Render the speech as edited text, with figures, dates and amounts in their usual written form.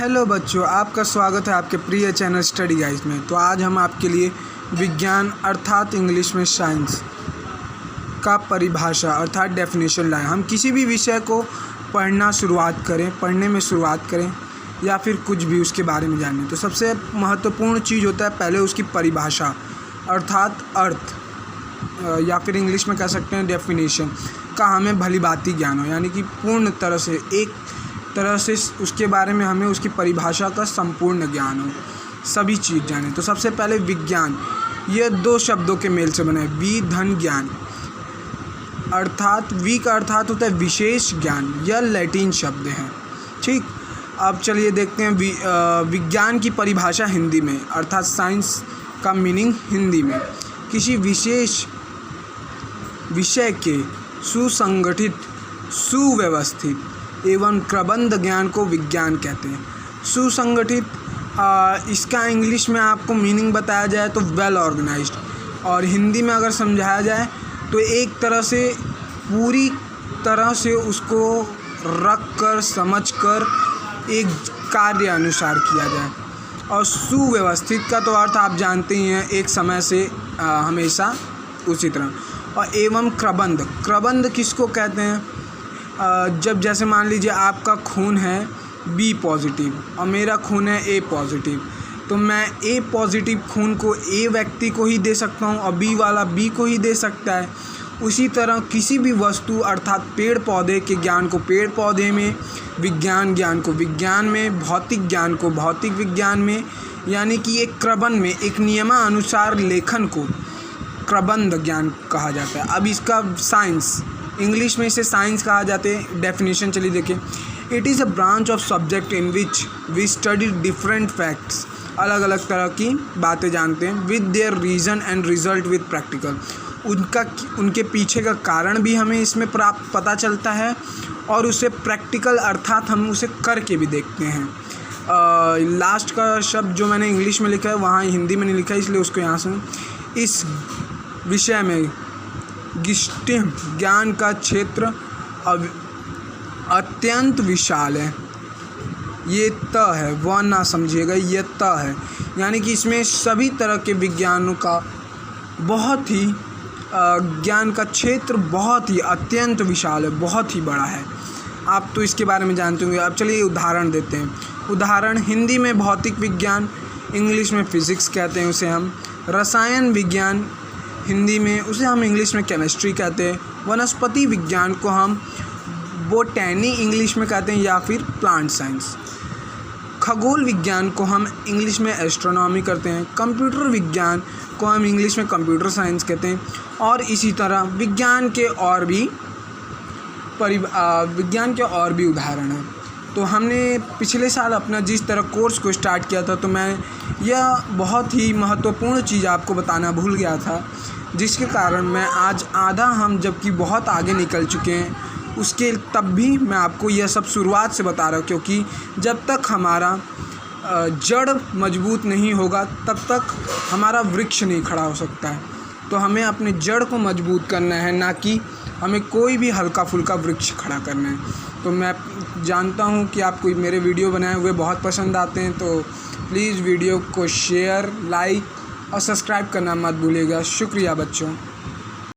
Hello बच्चों, आपका स्वागत है आपके प्रिय चैनल स्टडी गाइस में। तो आज हम आपके लिए विज्ञान अर्थात इंग्लिश में साइंस का परिभाषा अर्थात डेफिनेशन लाए। हम किसी भी विषय को पढ़ने में शुरुआत करें या फिर कुछ भी उसके बारे में जानें तो सबसे महत्वपूर्ण चीज़ होता है पहले उसकी परिभाषा अर्थात अर्थ या फिर इंग्लिश में कह सकते हैं डेफिनेशन का हमें भली भांति ज्ञान हो, यानी कि पूर्ण तरह से एक तरह से उसके बारे में हमें उसकी परिभाषा का संपूर्ण ज्ञान हो, सभी चीज़ जाने। तो सबसे पहले विज्ञान, यह दो शब्दों के मेल से बना है, वि धन ज्ञान, अर्थात वी का अर्थात होता है विशेष ज्ञान। यह लैटिन शब्द है। ठीक, अब चलिए देखते हैं विज्ञान की परिभाषा हिंदी में अर्थात साइंस का मीनिंग हिंदी में किसी विशेष विषय के सुसंगठित, सुव्यवस्थित एवं क्रमबद्ध ज्ञान को विज्ञान कहते हैं। सुसंगठित, इसका इंग्लिश में आपको मीनिंग बताया जाए तो वेल ऑर्गेनाइज्ड, और हिंदी में अगर समझाया जाए तो एक तरह से पूरी तरह से उसको रख कर समझ कर एक कार्य अनुसार किया जाए। और सुव्यवस्थित का तो अर्थ आप जानते ही हैं, एक समय से हमेशा उसी तरह। और एवं क्रमबद्ध किसको कहते हैं? जब जैसे मान लीजिए आपका खून है बी पॉजिटिव और मेरा खून है ए पॉजिटिव, तो मैं ए पॉजिटिव खून को ए व्यक्ति को ही दे सकता हूँ और बी वाला बी को ही दे सकता है। उसी तरह किसी भी वस्तु अर्थात पेड़ पौधे के ज्ञान को पेड़ पौधे में, विज्ञान ज्ञान को विज्ञान में, भौतिक ज्ञान को भौतिक विज्ञान में, यानी कि एक क्रमबद्ध में एक नियमानुसार लेखन को क्रमबद्ध ज्ञान कहा जाता है। अब इसका साइंस, इंग्लिश में इसे साइंस कहा जाता है। डेफिनेशन चलिए देखें। It is a branch of subject in which we study different facts, अलग अलग तरह की बातें जानते हैं, with their reason and result with practical, उनके पीछे का कारण भी हमें इसमें पता चलता है और उसे प्रैक्टिकल अर्थात हम उसे करके भी देखते हैं। लास्ट का शब्द जो मैंने इंग्लिश में लिखा है वहाँ हिंदी में नहीं लिखा है, इसलिए उसको यहाँ से इस विषय में ज्ञान का क्षेत्र अत्यंत विशाल है। ये त है, वह ना समझिएगा, ये त है, यानी कि इसमें सभी तरह के विज्ञानों का बहुत ही ज्ञान का क्षेत्र बहुत ही अत्यंत विशाल है, बहुत ही बड़ा है। आप तो इसके बारे में जानते होंगे। अब चलिए उदाहरण देते हैं। उदाहरण, हिंदी में भौतिक विज्ञान, इंग्लिश में फिज़िक्स कहते हैं उसे हम। रसायन विज्ञान हिंदी में, उसे हम इंग्लिश में केमिस्ट्री कहते हैं। वनस्पति विज्ञान को हम बोटैनी इंग्लिश में कहते हैं या फिर प्लांट साइंस। खगोल विज्ञान को हम इंग्लिश में एस्ट्रोनॉमी करते हैं। कंप्यूटर विज्ञान को हम इंग्लिश में कंप्यूटर साइंस कहते हैं। और इसी तरह विज्ञान के और भी उदाहरण हैं। तो हमने पिछले साल अपना जिस तरह कोर्स को स्टार्ट किया था, तो मैं यह बहुत ही महत्वपूर्ण चीज़ आपको बताना भूल गया था, जिसके कारण मैं आज हम जबकि बहुत आगे निकल चुके हैं उसके तब भी मैं आपको यह सब शुरुआत से बता रहा हूँ, क्योंकि जब तक हमारा जड़ मजबूत नहीं होगा तब तक हमारा वृक्ष नहीं खड़ा हो सकता है। तो हमें अपने जड़ को मजबूत करना है, ना कि हमें कोई भी हल्का फुल्का वृक्ष खड़ा करना है। तो मैं जानता हूँ कि आपको मेरे वीडियो बनाए हुए बहुत पसंद आते हैं, तो प्लीज़ वीडियो को शेयर, लाइक और सब्सक्राइब करना मत भूलिएगा। शुक्रिया बच्चों।